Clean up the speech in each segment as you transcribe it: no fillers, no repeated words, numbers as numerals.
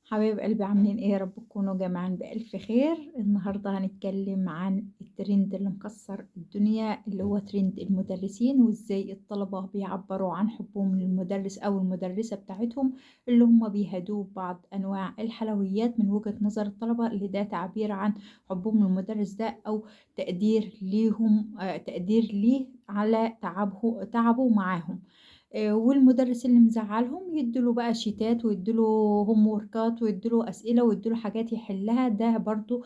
حبايب قلبي عاملين ايه؟ يا رب تكونوا جميعا بألف خير. النهاردة هنتكلم عن الترند اللي مكسر الدنيا، اللي هو ترند المدرسين، وازاي الطلبة بيعبروا عن حبهم للمدرس او المدرسة بتاعتهم، اللي هم بيهدوه ببعض انواع الحلويات من وجهة نظر الطلبة، اللي ده تعبير عن حبهم للمدرس ده، او تقدير ليهم، تقدير ليه على تعبه معاهم. والمدرس اللي مزعلهم يديله بقى شيتات، ويديله هوم وركات، ويديله أسئلة، ويديله حاجات يحلها. ده برضو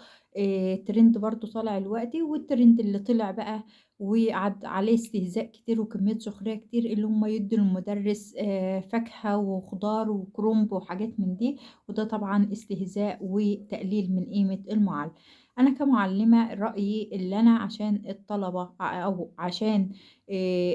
ترند برضو طالع الوقتي. والترند اللي طلع بقى وقعد عليه استهزاء كتير وكمية سخرية كتير، اللي هم يدوا المدرس فاكهة وخضار وكرنب وحاجات من دي. وده طبعا استهزاء وتقليل من قيمة المعلم. أنا كمعلمة رأيي اللي أنا عشان الطلبة أو عشان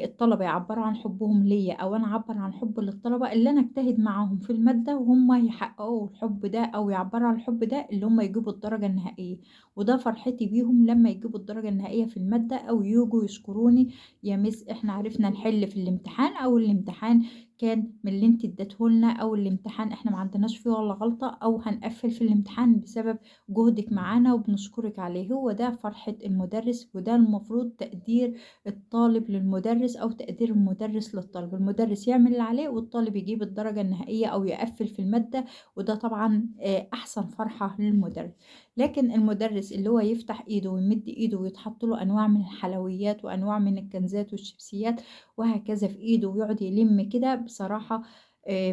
الطلبة يعبّروا عن حُبّهم ليّا، أو أنا أعبّر عن حُبّي للطلبة، اللي أنا أجتهد معاهم في المادة وهُم يحققوا الحُب ده، أو يعبّروا عن الحُب ده، اللي هُم يجيبوا الدرجة النهائية. وده فرحتي بيهم لمّا يجيبوا الدرجة النهائية في المادة، أو ييجوا يشكروني: يا مِس إحنا عرفنا نحِل في الامتحان، أو الامتحان كان من اللي أنتِ ادّيته لنا، أو الامتحان إحنا ما عندناش فيه ولا غلطة، أو هنقفّل في الامتحان بسبب جهدِك معانا وبنشكرِك عليه. هو ده فرحة المُدرِّس، وده المفروض تقدير الطالب للمدرس، أو تقدير المدرس للطالب. المدرس يعمل اللي عليه، والطالب يجيب الدرجة النهائية أو يقفّل في المادة، وده طبعًا أحسن فرحة للمدرس. لكن المدرس اللي هو يفتح إيده ويمد إيده ويتحط له أنواع من الحلويات وأنواع من الكنزات والشيبسيات وهكذا في إيده، ويقعد يلِم كده، بصراحة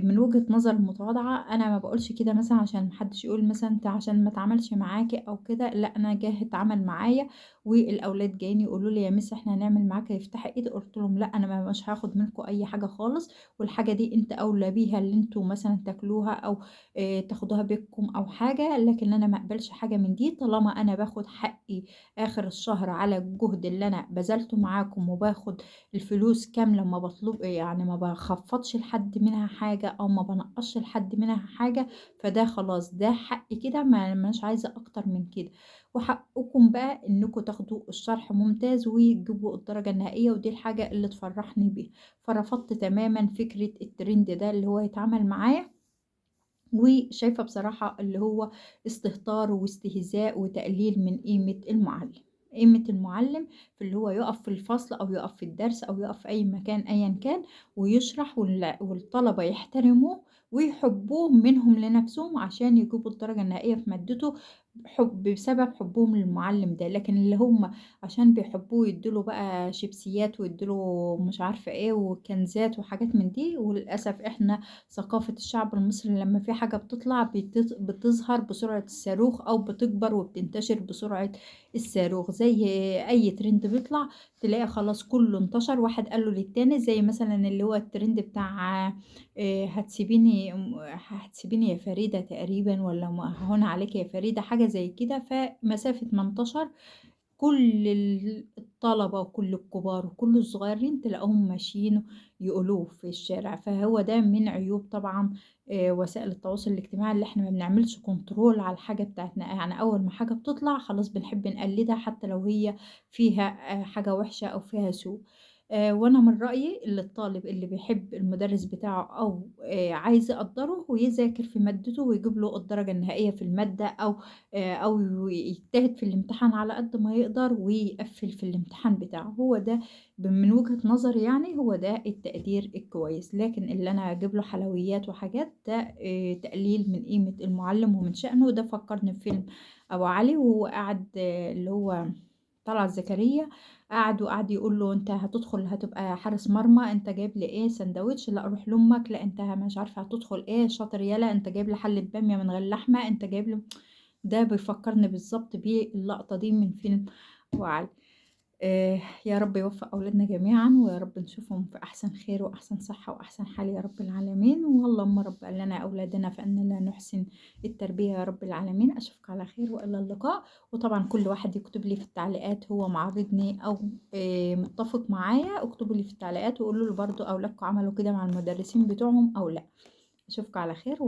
من وجهة نظري المتواضعة، أنا ما باقولش كده مثلًا عشان ما حدش يقول مثلًا أنت عشان ما اتعملش معاكِ أو كده. لأ، أنا جه اتعمل معايا، والأولاد جايين يقولوا لي: "يا مِس إحنا هنعمل معاكِ افتحي إيدِك." قُلت لهم: "لأ، أنا مش هاخد منكم أي حاجة خالص، والحاجة دي أنت أولى بيها اللي أنتم مثلًا تاكلوها، أو تاخدوها بيتكم أو حاجة، لكن أنا ما اقبلش حاجة من دي طالما أنا باخد حقي آخر الشهر على الجهد اللي أنا بذلته معاكم، وباخد الفلوس كاملة، ما باطلب يعني ما باخفّضش لحد منها حاجة، أو ما بانقّصش لحد منها حاجة. فده خلاص، ده حقي كده، مش عايزة أكتر من كده. وحقكم بقى إنكم تاخدوا الشرح ممتاز وتجيبوا الدرجة النهائية، ودي الحاجة اللي تفرحني بيها." فرفضت تمامًا فكرة الترند ده اللي هو يتعمل معايا، وشايفة بصراحة اللي هو استهتار واستهزاء وتقليل من قيمة المُعلِّم. قيمة المُعلِّم في اللي هو يُقف في الفصل، أو يُقف في الدرس، أو يُقف في أي مكان أيًا كان ويشرح، والطلبة يحترموه ويحبوه منهم لنفسهم عشان يجيبوا الدرجة النهائية في مادته، بسبب حُبّهم للمُعلِّم ده. لكن اللي هم عشان بيحبوه يدّوا له بقى شيبسيات، ويدّوا له مش عارفة إيه وكنزات وحاجات من دي. وللأسف إحنا ثقافة الشعب المصري لمّا في حاجة بتطلع بتظهر بسرعة الصاروخ، أو بتكبر وبتنتشر بسرعة الصاروخ. زي أي ترند بيطلع تلاقي خلاص كُلّه انتشر، واحد قال له للتاني. زي مثلًا اللي هو الترند بتاع هتسيبيني يا فريدة تقريبًا، والّا هاهون عليكِ يا فريدة، حاجة زي كده. فمسافة ما انتشر، كل الطلبة وكل الكبار وكل الصغيرين تلاقوهم ماشيينه يقولوه في الشارع. فهو ده من عيوب طبعًا وسائل التواصل الاجتماعي، اللي إحنا ما بنعملش كنترول على الحاجة بتاعتنا. يعني أول ما حاجة بتطلع خلاص بنحب نقلدها، حتى لو هي فيها حاجة وحشة أو فيها سوء. وأنا من رأيي اللي الطالب اللي بيحب المدرس بتاعه، أو عايز يقدّره، ويذاكر في مادته ويجيب له الدرجة النهائية في المادة، أو يجتهد في الامتحان على قد ما يقدر ويقفّل في الامتحان بتاعه. هو ده من وجهة نظري، يعني هو ده التقدير الكويس. لكن اللي أنا أجيب له حلويات وحاجات، ده تقليل من قيمة المُعلِّم ومن شأنه. وده فكّرني بفيلم أبو علي، وهو قاعد اللي هو طلعت زكريا قعد يقول له: "أنت هتدخل هتبقى حارس مرمى، أنت جايب لي إيه ساندوتش، لأ روح لأمك، لأ أنت مش عارفة هتدخل إيه، شاطر يالا، أنت جايب لي حلة بامية من غير لحمة، أنت جايب لي." ده بيفكّرني بالضبط باللقطة دي من فيلم أبو علي. يا رب يوفّق أولادنا جميعًا، ويا رب نشوفهم في أحسن خير وأحسن صحة وأحسن حال يا رب العالمين. واللهم رب قال لنا أولادنا فإنا لا نحسن التربية يا رب العالمين. أشوفك على خير وإلى اللقاء. وطبعًا كل واحد يكتب لي في التعليقات هو معارضني أو متّفق معايا، اكتبوا لي في التعليقات وقولوا لي برضه أولادكم عملوا كده مع المدرسين بتوعهم أو لأ. أشوفكم على خير